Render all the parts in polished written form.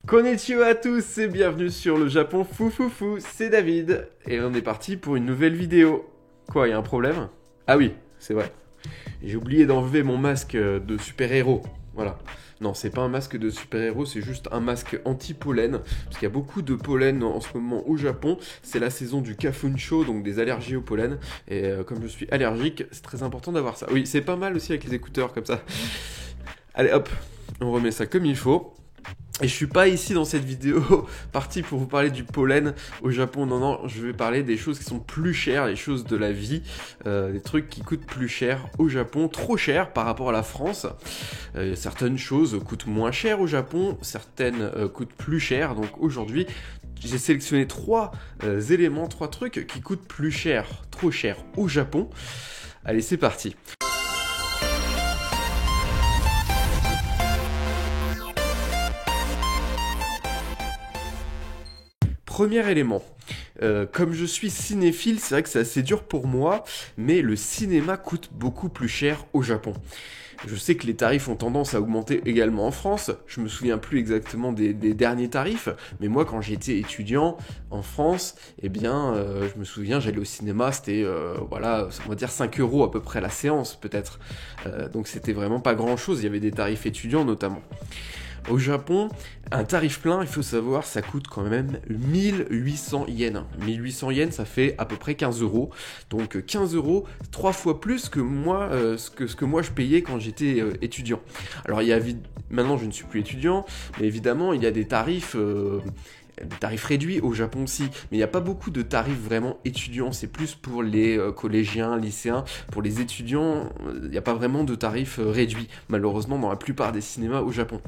Konnichiwa à tous et bienvenue sur le Japon fou, c'est David et on est parti pour une nouvelle vidéo. Quoi, y a un problème? Ah oui, c'est vrai. J'ai oublié d'enlever mon masque de super-héros. Voilà. Non, c'est pas un masque de super-héros, c'est juste un masque anti-pollen. Parce qu'il y a beaucoup de pollen en ce moment au Japon. C'est la saison du Kafunsho, donc des allergies au pollen. Et comme je suis allergique, c'est très important d'avoir ça. Oui, c'est pas mal aussi avec les écouteurs comme ça. Allez hop, on remet ça comme il faut. Et je suis pas ici dans cette vidéo parti pour vous parler du pollen au Japon, non, je vais parler des choses qui sont plus chères, les choses de la vie, des trucs qui coûtent plus cher au Japon, trop cher par rapport à la France. Certaines choses coûtent moins cher au Japon, certaines coûtent plus cher, donc aujourd'hui j'ai sélectionné trois éléments, trois trucs qui coûtent plus cher, trop cher au Japon. Allez, c'est parti. Premier élément, comme je suis cinéphile, c'est vrai que c'est assez dur pour moi, mais le cinéma coûte beaucoup plus cher au Japon. Je sais que les tarifs ont tendance à augmenter également en France, je me souviens plus exactement des derniers tarifs, mais moi quand j'étais étudiant en France, eh bien je me souviens j'allais au cinéma, c'était voilà, on va dire 5 € à peu près la séance peut-être, donc c'était vraiment pas grand chose, il y avait des tarifs étudiants notamment. Au Japon, un tarif plein, il faut savoir, ça coûte quand même 1800 yens. 1800 yens, ça fait à peu près 15 €. Donc 15 €, 3 fois plus que moi, ce que moi je payais quand j'étais étudiant. Alors maintenant je ne suis plus étudiant, mais évidemment il y a des tarifs réduits au Japon aussi, mais il n'y a pas beaucoup de tarifs vraiment étudiants, c'est plus pour les collégiens, lycéens. Pour les étudiants, il n'y a pas vraiment de tarifs réduits, malheureusement dans la plupart des cinémas au Japon.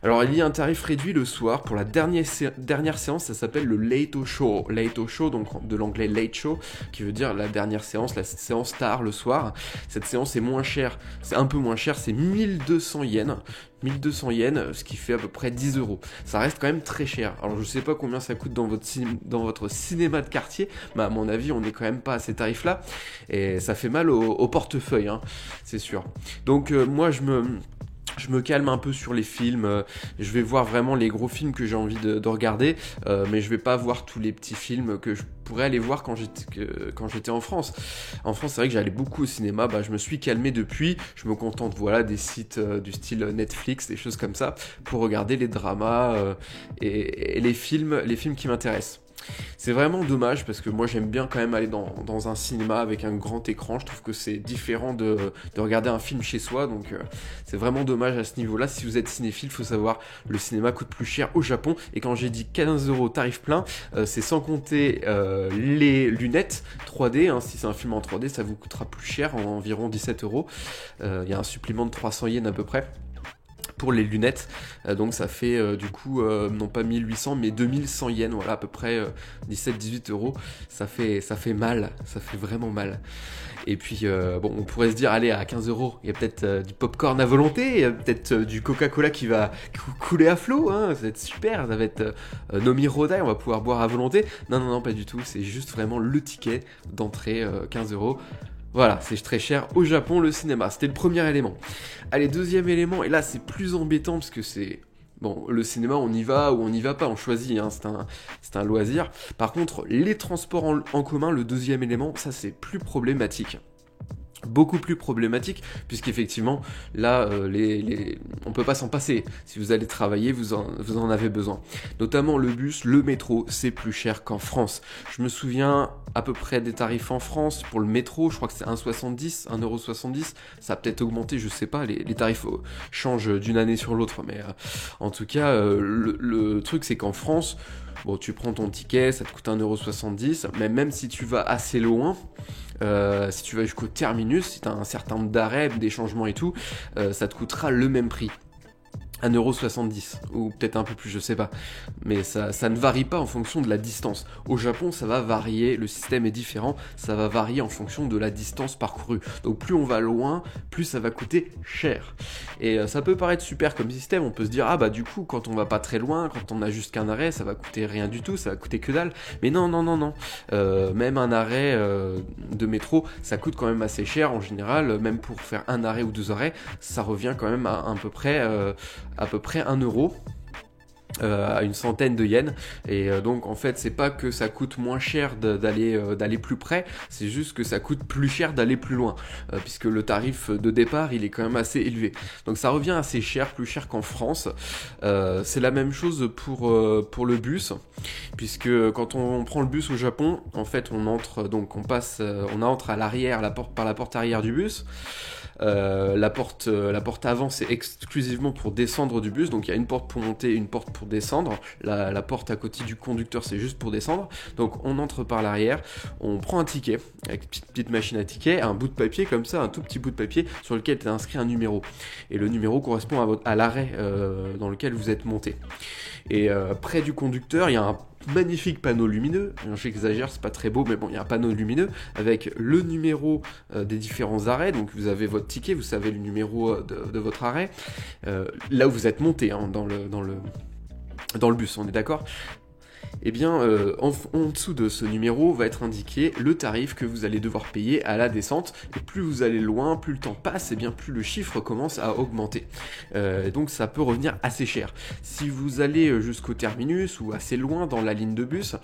Alors il y a un tarif réduit le soir pour la dernière séance, ça s'appelle le Late Show. Late Show, donc de l'anglais Late Show, qui veut dire la dernière séance, la séance tard le soir. Cette séance est moins chère, c'est un peu moins cher, c'est 1200 yens. 1200 yens, ce qui fait à peu près 10 €. Ça reste quand même très cher. Alors je sais pas combien ça coûte dans votre cinéma de quartier, mais à mon avis on n'est quand même pas à ces tarifs là. Et ça fait mal au portefeuille, hein, c'est sûr. Donc moi je me calme un peu sur les films, je vais voir vraiment les gros films que j'ai envie de regarder, mais je vais pas voir tous les petits films que je pourrais aller voir quand j'étais en France. En France, c'est vrai que j'allais beaucoup au cinéma, je me suis calmé depuis, je me contente voilà des sites du style Netflix, des choses comme ça, pour regarder les dramas et les films qui m'intéressent. C'est vraiment dommage parce que moi j'aime bien quand même aller dans un cinéma avec un grand écran, je trouve que c'est différent de regarder un film chez soi, donc c'est vraiment dommage à ce niveau-là. Si vous êtes cinéphile, faut savoir, le cinéma coûte plus cher au Japon, et quand j'ai dit 15 € tarif plein, c'est sans compter les lunettes 3D, hein. Si c'est un film en 3D, ça vous coûtera plus cher, environ 17 €. Il y a un supplément de 300 yens à peu près pour les lunettes, donc ça fait du coup non pas 1800 mais 2100 yens, voilà à peu près 17-18 €. Ça fait mal, ça fait vraiment mal. Et puis bon, on pourrait se dire allez, à 15 €, il y a peut-être du popcorn à volonté, il y a peut-être du Coca-Cola qui va couler à flot, hein, ça va être super, ça va être Nomi Rodai, on va pouvoir boire à volonté. Non, pas du tout, c'est juste vraiment le ticket d'entrée, 15 €. Voilà, c'est très cher au Japon, le cinéma. C'était le premier élément. Allez, deuxième élément, et là c'est plus embêtant parce que c'est... Bon, le cinéma, on y va ou on n'y va pas, on choisit, hein, c'est un loisir. Par contre, les transports en commun, le deuxième élément, ça c'est plus problématique. Beaucoup plus problématique, puisqu'effectivement là on peut pas s'en passer. Si vous allez travailler, vous en avez besoin, notamment le bus, le métro, c'est plus cher qu'en France. Je me souviens à peu près des tarifs en France pour le métro, je crois que c'est 1,70 €, ça a peut-être augmenté, je sais pas, les tarifs changent d'une année sur l'autre, mais en tout cas le truc c'est qu'en France, bon, tu prends ton ticket, ça te coûte 1,70 €, mais même si tu vas assez loin, si tu vas jusqu'au terminus, si tu as un certain nombre d'arrêts, des changements et tout, ça te coûtera le même prix. 1,70 €, ou peut-être un peu plus, je sais pas. Mais ça ne varie pas en fonction de la distance. Au Japon, ça va varier, le système est différent, ça va varier en fonction de la distance parcourue. Donc plus on va loin, plus ça va coûter cher. Et ça peut paraître super comme système, on peut se dire, ah bah du coup, quand on va pas très loin, quand on a juste qu'un arrêt, ça va coûter rien du tout, ça va coûter que dalle. Mais non. Même un arrêt de métro, ça coûte quand même assez cher en général, même pour faire un arrêt ou deux arrêts, ça revient quand même à peu près 1 €. à une centaine de yens, et donc en fait c'est pas que ça coûte moins cher d'aller plus près, c'est juste que ça coûte plus cher d'aller plus loin, puisque le tarif de départ il est quand même assez élevé, donc ça revient assez cher, plus cher qu'en France. C'est la même chose pour le bus, puisque quand on prend le bus au Japon, en fait on entre, donc on entre à l'arrière, par la porte arrière du bus. La porte avant c'est exclusivement pour descendre du bus, donc il y a une porte pour monter, une porte pour descendre. La porte à côté du conducteur c'est juste pour descendre, donc on entre par l'arrière, on prend un ticket avec une petite machine à ticket, un bout de papier comme ça, un tout petit bout de papier sur lequel est inscrit un numéro, et le numéro correspond à l'arrêt dans lequel vous êtes monté. Et près du conducteur il y a un magnifique panneau lumineux, j'exagère, c'est pas très beau, mais bon, il y a un panneau lumineux avec le numéro des différents arrêts, donc vous avez votre ticket, vous savez le numéro de votre arrêt, là où vous êtes monté hein, dans le bus, on est d'accord. Eh bien, en dessous de ce numéro va être indiqué le tarif que vous allez devoir payer à la descente, et plus vous allez loin, plus le temps passe, et bien plus le chiffre commence à augmenter. Donc ça peut revenir assez cher. Si vous allez jusqu'au terminus ou assez loin dans la ligne de bus,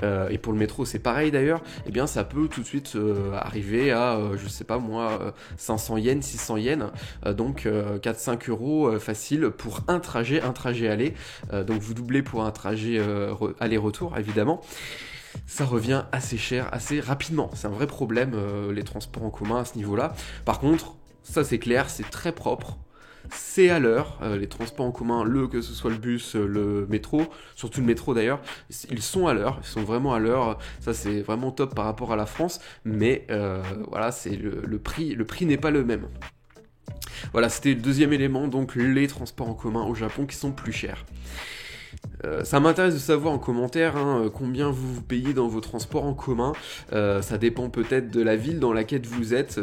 et pour le métro c'est pareil d'ailleurs, eh bien ça peut tout de suite arriver à, je sais pas moi, 500 yens, 600 yens, donc 4-5 euros facile pour un trajet aller, donc vous doublez pour un trajet aller-retour évidemment, ça revient assez cher assez rapidement. C'est un vrai problème les transports en commun à ce niveau-là. Par contre, ça c'est clair, c'est très propre, c'est à l'heure, les transports en commun, que ce soit le bus, le métro, surtout le métro d'ailleurs, ils sont à l'heure, ils sont vraiment à l'heure, ça c'est vraiment top par rapport à la France, mais voilà, c'est le prix n'est pas le même. Voilà, c'était le deuxième élément, donc les transports en commun au Japon qui sont plus chers. Ça m'intéresse de savoir en commentaire combien vous payez dans vos transports en commun. Ça dépend peut-être de la ville dans laquelle vous êtes.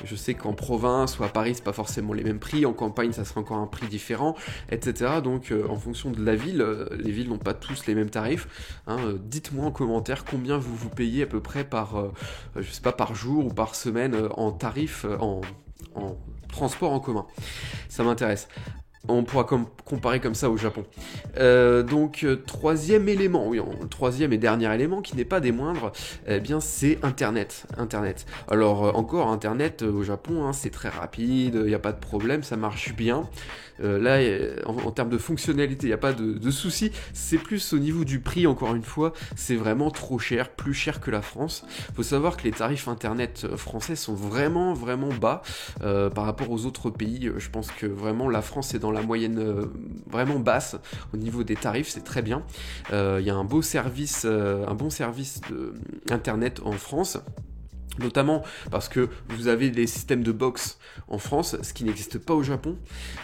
Je sais qu'en province ou à Paris c'est pas forcément les mêmes prix, en campagne ça sera encore un prix différent, etc. Donc en fonction de la ville, les villes n'ont pas tous les mêmes tarifs. Dites-moi en commentaire combien vous payez à peu près par, je sais pas, par jour ou par semaine en tarif en transport en commun. Ça m'intéresse. On pourra comparer comme ça au Japon. Donc, troisième élément, troisième et dernier élément qui n'est pas des moindres, eh bien c'est Internet. Alors, encore, Internet au Japon, c'est très rapide, il n'y a pas de problème, ça marche bien. Là, en termes de fonctionnalité, il n'y a pas de souci. C'est plus au niveau du prix, encore une fois, c'est vraiment trop cher, plus cher que la France. Faut savoir que les tarifs Internet français sont vraiment, vraiment bas par rapport aux autres pays. Je pense que vraiment la France est dans la moyenne vraiment basse au niveau des tarifs, c'est très bien. Il y a un bon service Internet en France. Notamment parce que vous avez des systèmes de box en France, ce qui n'existe pas au Japon.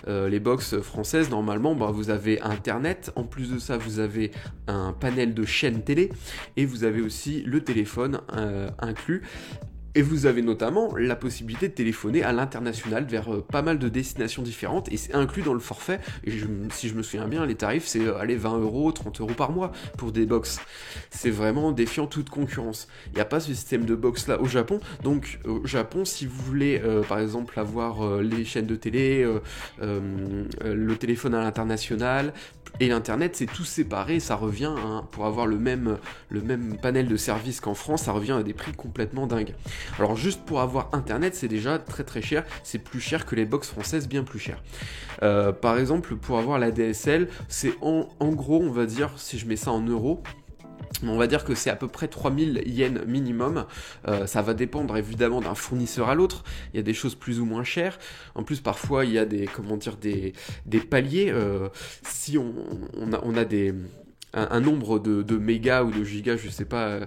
Les box françaises, normalement, vous avez Internet. En plus de ça, vous avez un panel de chaînes télé. Et vous avez aussi le téléphone inclus. Et vous avez notamment la possibilité de téléphoner à l'international vers pas mal de destinations différentes, et c'est inclus dans le forfait. Et si je me souviens bien, les tarifs c'est 20 euros, 30 euros par mois pour des box. C'est vraiment défiant toute concurrence. Il n'y a pas ce système de box là au Japon. Donc au Japon, si vous voulez par exemple avoir les chaînes de télé, le téléphone à l'international et l'internet, c'est tout séparé. Ça revient pour avoir le même panel de services qu'en France, ça revient à des prix complètement dingues. Alors juste pour avoir internet c'est déjà très très cher, c'est plus cher que les box françaises, bien plus cher. Par exemple pour avoir la DSL, c'est en gros on va dire, si je mets ça en euros, on va dire que c'est à peu près 3000 yens minimum. Ça va dépendre évidemment d'un fournisseur à l'autre. Il y a des choses plus ou moins chères. En plus, parfois, il y a des paliers. Si on a un nombre de mégas ou de gigas, je sais pas,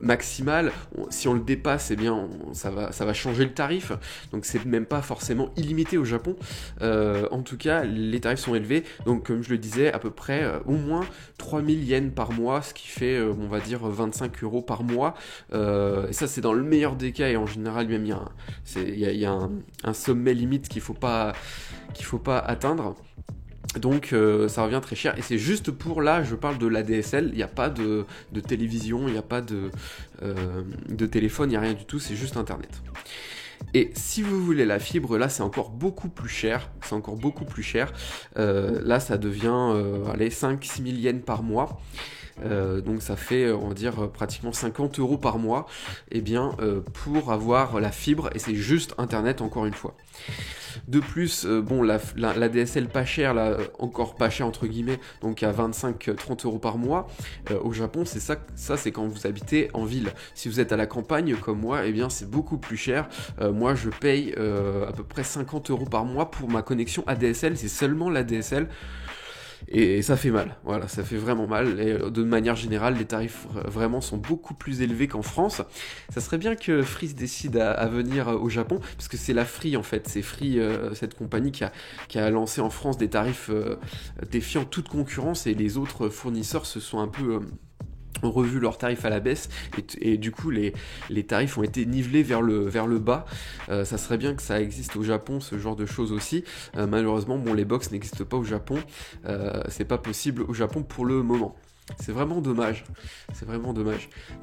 maximal, si on le dépasse, eh bien, ça va changer le tarif. Donc c'est même pas forcément illimité au Japon. En tout cas, les tarifs sont élevés. Donc comme je le disais, à peu près au moins 3000 yens par mois, ce qui fait, on va dire, 25 euros par mois. Et ça, c'est dans le meilleur des cas. Et en général, même, il y a un sommet limite qu'il faut pas atteindre. Donc ça revient très cher, et c'est juste pour, là je parle de l'ADSL, il n'y a pas de télévision, il n'y a pas de téléphone, il n'y a rien du tout, c'est juste internet. Et si vous voulez la fibre, là c'est encore beaucoup plus cher. Là ça devient allez, 5-6 000 yens par mois. Donc ça fait, on va dire, pratiquement 50 € par mois, et bien, pour avoir la fibre, et c'est juste internet encore une fois. De plus, bon, la DSL pas chère, là, encore pas chère entre guillemets, donc à 25-30 € par mois, au Japon, c'est ça c'est quand vous habitez en ville. Si vous êtes à la campagne comme moi, eh bien c'est beaucoup plus cher. Moi je paye à peu près 50 € par mois pour ma connexion ADSL, c'est seulement l'ADSL. Et ça fait mal, voilà, ça fait vraiment mal. Et de manière générale, les tarifs vraiment sont beaucoup plus élevés qu'en France. Ça serait bien que Free se décide à venir au Japon, parce que c'est la Free en fait, c'est Free, cette compagnie qui a lancé en France des tarifs défiant toute concurrence, et les autres fournisseurs se sont un peu ont revu leurs tarifs à la baisse, et du coup les tarifs ont été nivelés vers le bas. Ça serait bien que ça existe au Japon, ce genre de choses aussi. Malheureusement, bon, les box n'existent pas au Japon, c'est pas possible au Japon pour le moment. C'est vraiment dommage,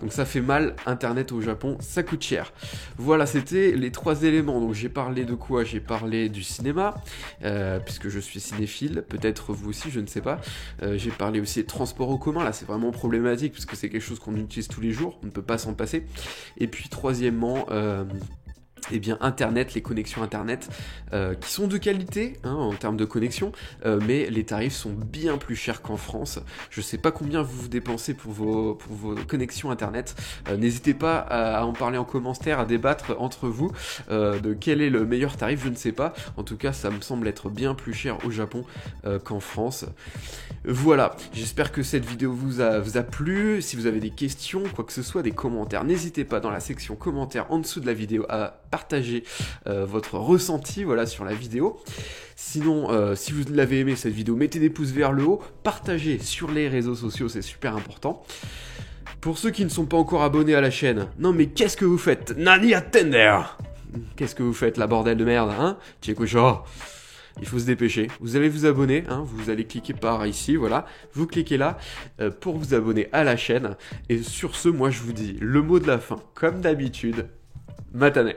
Donc ça fait mal, internet au Japon, ça coûte cher. Voilà, c'était les 3 éléments. Donc j'ai parlé de quoi? J'ai parlé du cinéma, puisque je suis cinéphile, peut-être vous aussi, je ne sais pas. J'ai parlé aussi des transports en commun, là c'est vraiment problématique, puisque c'est quelque chose qu'on utilise tous les jours, on ne peut pas s'en passer. Et puis troisièmement, eh bien internet, les connexions internet qui sont de qualité en termes de connexion, mais les tarifs sont bien plus chers qu'en France. Je sais pas combien vous dépensez pour vos connexions internet. N'hésitez pas à en parler en commentaire, à débattre entre vous de quel est le meilleur tarif, je ne sais pas. En tout cas, ça me semble être bien plus cher au Japon qu'en France. Voilà, j'espère que cette vidéo vous a plu. Si vous avez des questions, quoi que ce soit, des commentaires, n'hésitez pas dans la section commentaires en dessous de la vidéo à partager votre ressenti, voilà, sur la vidéo. Sinon, si vous l'avez aimé cette vidéo, mettez des pouces vers le haut, partagez sur les réseaux sociaux, c'est super important. Pour ceux qui ne sont pas encore abonnés à la chaîne, non mais qu'est-ce que vous faites? Nani attender? Qu'est-ce que vous faites, la bordel de merde, hein? Tchèque-Cha. Il faut se dépêcher. Vous allez vous abonner, vous allez cliquer par ici, voilà. Vous cliquez là pour vous abonner à la chaîne. Et sur ce, moi je vous dis le mot de la fin, comme d'habitude, matane.